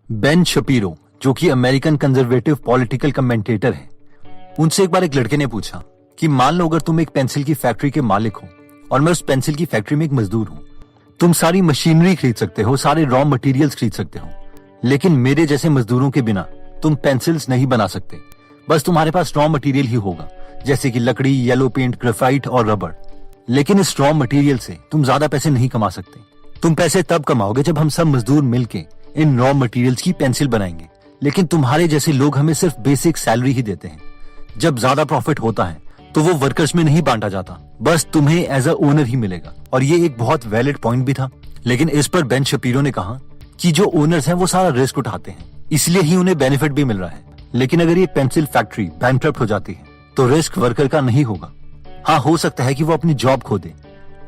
Ben Shapiro, जो कि American conservative political commentator है, उनसे एक बार एक लड़के ने पूछा कि मान लो अगर तुम एक पेंसिल की फैक्ट्री के मालिक हो और मैं उस पेंसिल की फैक्ट्री में एक मजदूर हूं। तुम सारी मशीनरी खरीद सकते हो, सारे रॉ मटेरियल्स खरीद सकते हो, लेकिन मेरे जैसे मजदूरों के बिना तुम पेंसिल्स नहीं बना सकते। बस तुम्हारे पास रॉ मटेरियल ही होगा, जैसे कि लकड़ी, येलो पेंट, ग्रेफाइट और रबड़। लेकिन इस रॉ मटेरियल से तुम ज्यादा पैसे नहीं कमा सकते। तुम पैसे तब कमाओगे जब हम सब मजदूर मिलके इन रॉ मटेरियल्स की पेंसिल बनाएंगे। लेकिन तुम्हारे जैसे लोग हमें सिर्फ बेसिक सैलरी ही देते हैं। जब ज्यादा प्रॉफिट होता है तो वो वर्कर्स में नहीं बांटा जाता, बस तुम्हें एज अ ओनर ही मिलेगा। और ये एक बहुत वैलिड पॉइंट भी था। लेकिन इस पर बेन शपीरो ने कहा कि जो ओनर्स हैं वो सारा रिस्क उठाते हैं, इसलिए ही उन्हें बेनिफिट भी मिल रहा है। लेकिन अगर ये पेंसिल फैक्ट्री बैंकरप्ट हो जाती है तो रिस्क वर्कर का नहीं होगा। हाँ, हो सकता है कि वो अपनी जॉब खो दे,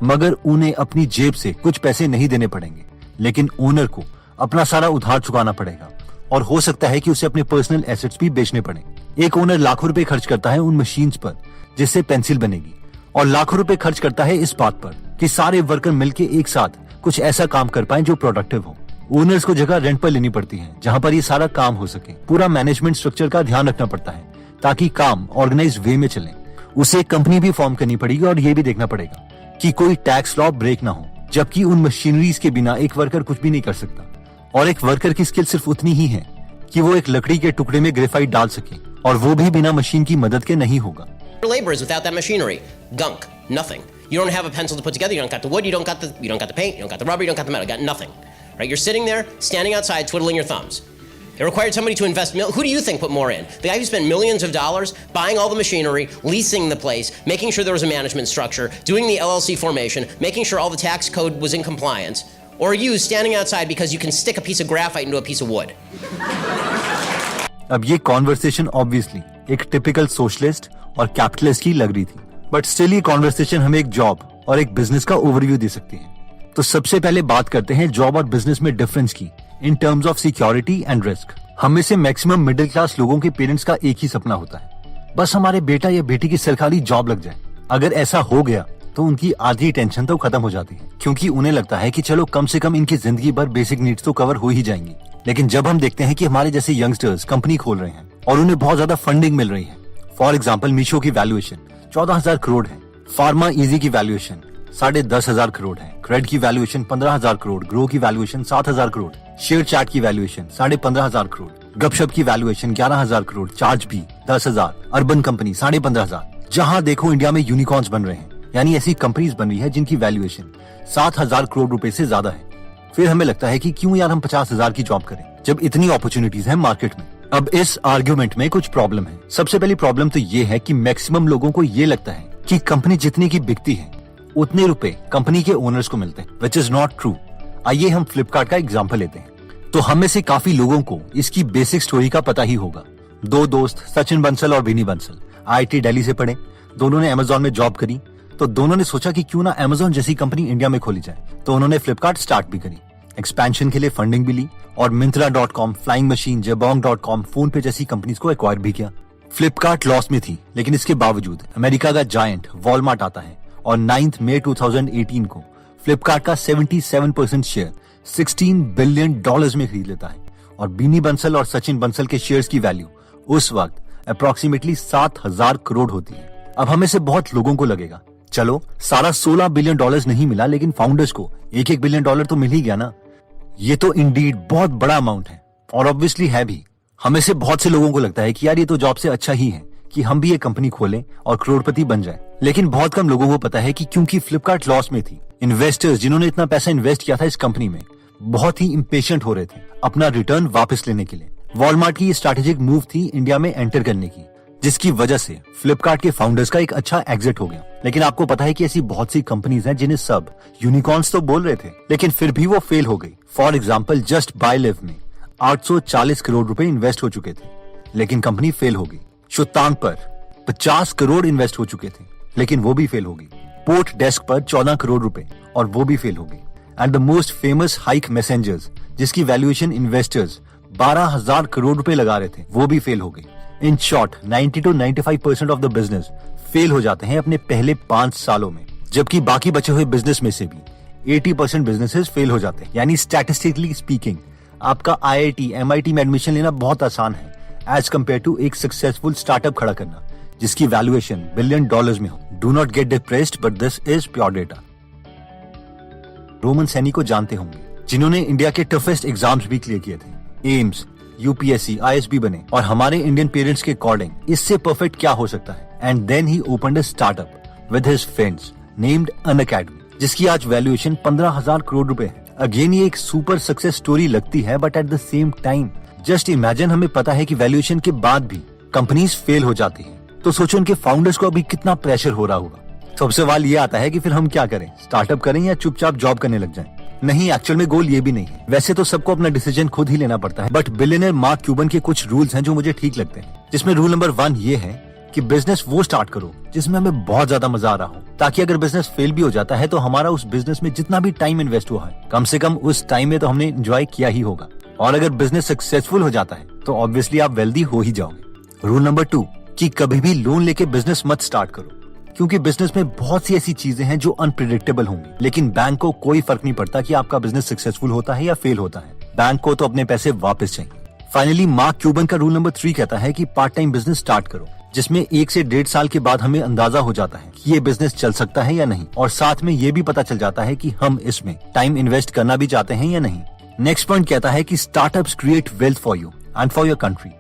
मगर उन्हें अपनी जेब से कुछ पैसे नहीं देने पड़ेंगे, लेकिन ओनर को अपना सारा उधार चुकाना पड़ेगा। और हो सकता है कि उसे अपने पर्सनल एसेट्स भी बेचने पड़े। एक ओनर लाखों रुपए खर्च करता है उन मशीन्स पर जिससे पेंसिल बनेगी, और लाखों रुपए खर्च करता है इस बात पर कि सारे वर्कर मिलकर एक साथ कुछ ऐसा काम कर पाए जो प्रोडक्टिव हो। ओनर्स को जगह रेंट पर लेनी पड़ती है जहाँ पर ये सारा काम हो सके। पूरा मैनेजमेंट स्ट्रक्चर का ध्यान रखना पड़ता है ताकि काम ऑर्गेनाइज वे में चले। उसे एक कंपनी भी फॉर्म करनी पड़ेगी और ये भी देखना पड़ेगा कि कोई टैक्स लॉ ब्रेक ना हो, जबकि उन मशीनरीज के बिना एक वर्कर कुछ भी नहीं कर सकता। और एक वर्कर की स्किल सिर्फ उतनी ही है कि वो एक लकड़ी के टुकड़े में ग्रेफाइट डाल सके, और वो भी बिना मशीन की मदद के नहीं होगा। Labor is without that machinery. Gunk. Nothing. You don't have a pencil to put together. You don't got the wood. You don't got the paint. You don't got the rubber. You don't got the metal. You got nothing. Right? You're sitting there, standing outside, twiddling your thumbs. It required somebody to invest. Who do you think put more in? The guy who spent millions of dollars buying all the machinery, leasing the place, making sure there was a management structure, doing the LLC formation, making sure all the tax code was in compliance, or you standing outside because you can stick a piece of graphite into a piece of wood. अब ये conversation obviously एक typical socialist और capitalist की लग रही थी, but still ये conversation हमें एक जॉब और एक बिजनेस का ओवरव्यू दे सकती है। तो सबसे पहले बात करते हैं जॉब और बिजनेस में डिफरेंस की in terms of security and risk. हम में से मैक्सिमम मिडिल क्लास लोगों के पेरेंट्स का एक ही सपना होता है, बस हमारे बेटा या बेटी की सरकारी जॉब लग जाए। अगर ऐसा हो गया तो उनकी आधी टेंशन तो खत्म हो जाती है, क्योंकि उन्हें लगता है कि चलो कम से कम इनकी जिंदगी भर बेसिक नीड्स तो कवर हो ही जाएंगी। लेकिन जब हम देखते हैं कि हमारे जैसे यंगस्टर्स कंपनी खोल रहे हैं और उन्हें बहुत ज्यादा फंडिंग मिल रही है, फॉर एग्जाम्पल मीशो की वैल्यूएशन 14,000 करोड़ है, फार्मा इजी की वैल्यूएशन 10,500 करोड़ है, क्रेड की वैल्यूएशन 15,000 करोड़, ग्रो की वैल्यूएशन 7,000 करोड़, शेयर चैट की वैल्यूएशन 15,500 करोड़, गपशप की वैल्यूएशन 11,000 करोड़, चार्ज भी 10,000, अर्बन कंपनी 15,500। जहां देखो इंडिया में यूनिकॉर्न्स बन रहे हैं, यानी ऐसी कंपनीज बन रही है जिनकी वैल्यूएशन 7,000 करोड़ रुपए से ज्यादा है। फिर हमें लगता है कि क्यों यार हम 50,000 की जॉब करें जब इतनी अपॉर्चुनिटीज है मार्केट में। अब इस आर्ग्यूमेंट में कुछ प्रॉब्लम है। सबसे पहली प्रॉब्लम तो ये है कि मैक्सिमम लोगों को ये लगता है कि कंपनी जितने की बिकती है उतने रुपए कंपनी के ओनर्स को मिलते हैं, विच इज नॉट ट्रू। आइए हम फ्लिपकार्ट का एग्जाम्पल लेते हैं। तो हम में से काफी लोगों को इसकी बेसिक स्टोरी का पता ही होगा। दो दोस्त सचिन बंसल और बिनी बंसल IIT दिल्ली से पढ़े, दोनों ने अमेजोन में जॉब करी। तो दोनों ने सोचा कि क्यों ना अमेजोन जैसी कंपनी इंडिया में खोली जाए। तो उन्होंने फ्लिपकार्ट स्टार्ट भी करी, एक्सपेंशन के लिए फंडिंग भी ली और Myntra.com, flying machine, Jabong.com, phone पे जैसी कंपनीज को एक्वायर भी किया। फ्लिपकार्ट लॉस में थी, लेकिन इसके बावजूद अमेरिका का जायंट वॉलमार्ट आता है और 9 मई 2018 को फ्लिपकार्ट का 77% शेयर $16 बिलियन में खरीद लेता है। और बिनी बंसल और सचिन बंसल के शेयर्स की वैल्यू उस वक्त अप्रोक्सीमेटली 7,000 करोड़ होती है। अब हमें से बहुत लोगों को लगेगा चलो सारा $16 बिलियन नहीं मिला, लेकिन फाउंडर्स को $1 बिलियन तो मिल ही गया ना। ये तो इंडीड बहुत बड़ा अमाउंट है, और ऑब्वियसली है भी। हमें से बहुत से लोगों को लगता है कि यार ये तो जॉब से अच्छा ही है कि हम भी ये कंपनी खोलें और करोड़पति बन जाए। लेकिन बहुत कम लोगों को पता है कि क्योंकि फ्लिपकार्ट लॉस में थी, इन्वेस्टर्स जिन्होंने इतना पैसा इन्वेस्ट किया था इस कंपनी में बहुत ही इम्पेशेंट हो रहे थे अपना रिटर्न वापस लेने के लिए। वॉलमार्ट की स्ट्रैटेजिक मूव थी इंडिया में एंटर करने की, जिसकी वजह से फ्लिपकार्ट के फाउंडर्स का एक अच्छा एग्जिट हो गया। लेकिन आपको पता है कि ऐसी बहुत सी कंपनीज हैं जिन्हें सब यूनिकॉर्न्स तो बोल रहे थे, लेकिन फिर भी वो फेल हो गई। For example just by live में 840 करोड़ रुपए इन्वेस्ट हो चुके थे, लेकिन कंपनी फेल हो गई। शुतांग पर 50 करोड़ इन्वेस्ट हो चुके थे, लेकिन वो भी फेल हो गई। पोर्ट डेस्क पर 14 करोड़ रुपए, और वो भी फेल हो गई। And the most famous hike messengers, जिसकी वैल्यूएशन इन्वेस्टर्स 12,000 करोड़ रुपए लगा रहे थे, वो भी फेल हो गई। In short 90 to 95% of the business fail हो जाते हैं अपने पहले 5 सालों में, जबकि बाकी बचे हुए बिजनेस में से भी 80% बिजनेसेस फेल हो जाते हैं। यानी स्टैटिस्टिकली स्पीकिंग आपका IIT, MIT में एडमिशन लेना बहुत आसान है एज कम्पेयर टू एक सक्सेसफुल स्टार्टअप खड़ा करना जिसकी वैल्यूएशन $1 बिलियन में हो। Do not get depressed, but this is pure data. Roman Saini को जानते होंगे, जिन्होंने इंडिया के टफेस्ट एग्जाम्स भी क्लियर किए थे, एम्स, UPSC, ISB बने, और हमारे इंडियन पेरेंट्स के अकॉर्डिंग इससे परफेक्ट क्या हो सकता है। And then he opened a startup with his friends named Unacademy, जिसकी आज वैल्यूएशन 15,000 करोड़ रुपए है। अगेन ये एक सुपर सक्सेस स्टोरी लगती है, but at the same time just imagine, हमें पता है कि वैल्यूएशन के बाद भी कंपनीज फेल हो जाती हैं, तो सोचो उनके फाउंडर्स को अभी कितना प्रेशर हो रहा होगा। तो अब सवाल ये आता है कि फिर हम क्या करें, स्टार्टअप करें या चुपचाप जॉब करने लग जाएं? नहीं, एक्चुअल में गोल ये भी नहीं है। वैसे तो सबको अपना डिसीजन खुद ही लेना पड़ता है, बट बिलियनर मार्क क्यूबन के कुछ रूल्स हैं जो मुझे ठीक लगते हैं, जिसमें रूल नंबर 1 ये है कि बिजनेस वो स्टार्ट करो जिसमें हमें बहुत ज्यादा मजा आ रहा हो, ताकि अगर बिजनेस फेल भी हो जाता है तो हमारा उस बिजनेस में जितना भी टाइम इन्वेस्ट हुआ है, कम से कम उस टाइम में तो हमने एंजॉय किया ही होगा। और अगर बिजनेस सक्सेसफुल हो जाता है तो ऑब्वियसली आप वेल्दी हो ही जाओगे। रूल नंबर 2 कि कभी भी लोन लेके बिजनेस मत स्टार्ट करो, क्योंकि बिजनेस में बहुत सी ऐसी चीजें हैं जो अनप्रिडिक्टेबल होंगी, लेकिन बैंक को कोई फर्क नहीं पड़ता कि आपका बिजनेस सक्सेसफुल होता है या फेल होता है। बैंक को तो अपने पैसे वापस चाहिए। फाइनली मार्क क्यूबन का रूल नंबर 3 कहता है कि पार्ट टाइम बिजनेस स्टार्ट करो, जिसमें 1 से 1.5 साल के बाद हमें अंदाजा हो जाता है कि ये बिजनेस चल सकता है या नहीं, और साथ में ये भी पता चल जाता है कि हम इसमें टाइम इन्वेस्ट करना भी चाहते हैं या नहीं। नेक्स्ट पॉइंट कहता है कि startups create wealth for you and for your country.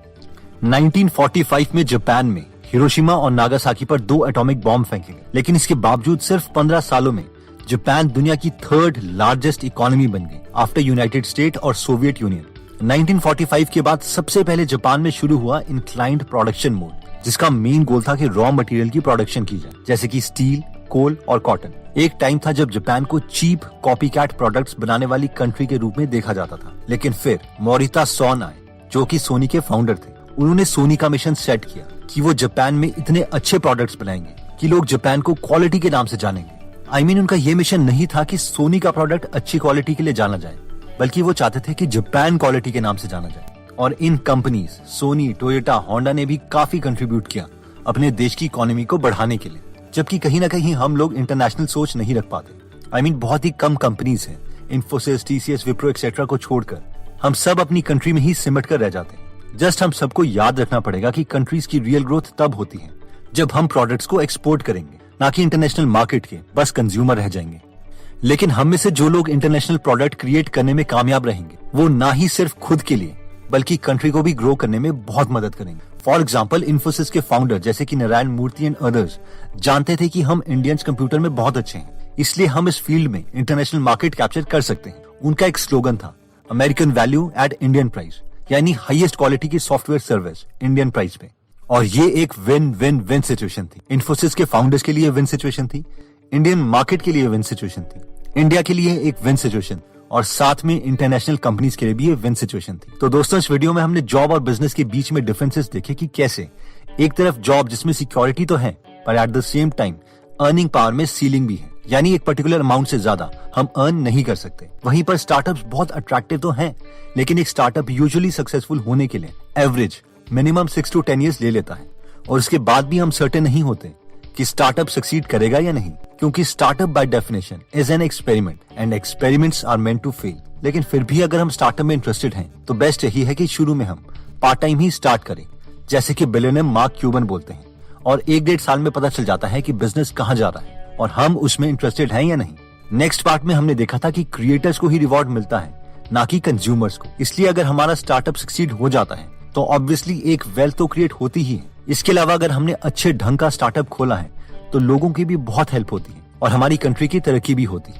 1945 में जापान में हिरोशिमा और नागासाकी पर 2 एटॉमिक बॉम्ब फेंके गए, लेकिन इसके बावजूद सिर्फ 15 सालों में जापान दुनिया की 3rd लार्जेस्ट इकोनॉमी बन गई आफ्टर यूनाइटेड स्टेट और सोवियत यूनियन। 1945 के बाद सबसे पहले जापान में शुरू हुआ इंक्लाइंड प्रोडक्शन मोड, जिसका मेन गोल था कि रॉ मटेरियल की प्रोडक्शन की जाए, जैसे कि स्टील, कोल और कॉटन। एक टाइम था जब जापान को चीप कॉपीकैट प्रोडक्ट्स बनाने वाली कंट्री के रूप में देखा जाता था, लेकिन फिर मोरिता सोन आए, जो कि सोनी के फाउंडर थे। उन्होंने सोनी का मिशन सेट किया कि वो जापान में इतने अच्छे प्रोडक्ट्स बनाएंगे कि लोग जापान को क्वालिटी के नाम से जानेंगे। उनका ये मिशन नहीं था कि सोनी का प्रोडक्ट अच्छी क्वालिटी के लिए जाना जाए, बल्कि वो चाहते थे कि जापान क्वालिटी के नाम से जाना जाए। और इन कंपनीज सोनी, टोयोटा, होंडा ने भी काफी कंट्रीब्यूट किया अपने देश की इकोनॉमी को बढ़ाने के लिए, जबकि कहीं ना कहीं हम लोग इंटरनेशनल सोच नहीं रख पाते। बहुत ही कम कंपनीज हैं, इन्फोसिस, TCS, विप्रो एक्सेट्रा को छोड़कर हम सब अपनी कंट्री में ही सिमट कर रह जाते हैं। जस्ट हम सबको याद रखना पड़ेगा कि कंट्रीज की रियल ग्रोथ तब होती है जब हम प्रोडक्ट्स को एक्सपोर्ट करेंगे, ना कि इंटरनेशनल मार्केट के बस कंज्यूमर रह जाएंगे। लेकिन हम में से जो लोग इंटरनेशनल प्रोडक्ट क्रिएट करने में कामयाब रहेंगे, वो ना ही सिर्फ खुद के लिए बल्कि कंट्री को भी ग्रो करने में बहुत मदद करेंगे। फॉर एग्जाम्पल, इन्फोसिस के फाउंडर जैसे कि नारायण मूर्ति एंड अदर्स जानते थे कि हम इंडियंस कंप्यूटर में बहुत अच्छे हैं, इसलिए हम इस फील्ड में इंटरनेशनल मार्केट कैप्चर कर सकते हैं। उनका एक स्लोगन था, American value at Indian price, यानी हाईएस्ट क्वालिटी की सॉफ्टवेयर सर्विस इंडियन प्राइस पे। और ये एक विन विन विन सिचुएशन थी। इन्फोसिस के फाउंडर्स के लिए विन सिचुएशन थी, इंडियन मार्केट के लिए विन सिचुएशन थी, इंडिया के लिए एक विन सिचुएशन, और साथ में इंटरनेशनल कंपनीज के लिए भी ये विन सिचुएशन थी। तो दोस्तों, इस वीडियो में हमने जॉब और बिजनेस के बीच में डिफरेंसेस देखे कि कैसे एक तरफ जॉब जिसमें सिक्योरिटी तो है, पर at the same time earning power में सीलिंग भी है, यानी एक पर्टिकुलर अमाउंट से ज्यादा हम अर्न नहीं कर सकते। वहीं पर स्टार्टअप्स बहुत अट्रैक्टिव तो हैं, लेकिन एक स्टार्टअप यूजुअली सक्सेसफुल होने के लिए एवरेज मिनिमम 6 to 10 years ले लेता है, और उसके बाद भी हम सर्टेन नहीं होते कि स्टार्टअप सक्सीड करेगा या नहीं, क्योंकि startup by definition is an experiment and experiments are meant to fail. लेकिन फिर भी अगर हम स्टार्टअप में इंटरेस्टेड हैं, तो बेस्ट यही है कि शुरू में हम पार्ट टाइम ही स्टार्ट करें, जैसे कि बिलियनर मार्क क्यूबन बोलते हैं, और 1-1.5 साल में पता चल जाता है कि बिजनेस कहाँ जा रहा है और हम उसमें इंटरेस्टेड हैं या नहीं। नेक्स्ट पार्ट में हमने देखा था कि क्रिएटर्स को ही रिवॉर्ड मिलता है, ना कि कंज्यूमर्स को। इसलिए अगर हमारा स्टार्टअप सक्सीड हो जाता है तो ऑब्वियसली एक वेल्थ तो क्रिएट होती ही है। इसके अलावा अगर हमने अच्छे ढंग का स्टार्टअप खोला है तो लोगों की भी बहुत हेल्प होती है और हमारी कंट्री की तरक्की भी होती है,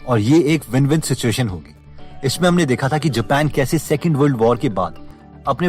और ये एक विन विन सिचुएशन होगी। इसमें हमने देखा था कि जापान कैसे सेकेंड वर्ल्ड वॉर के बाद अपने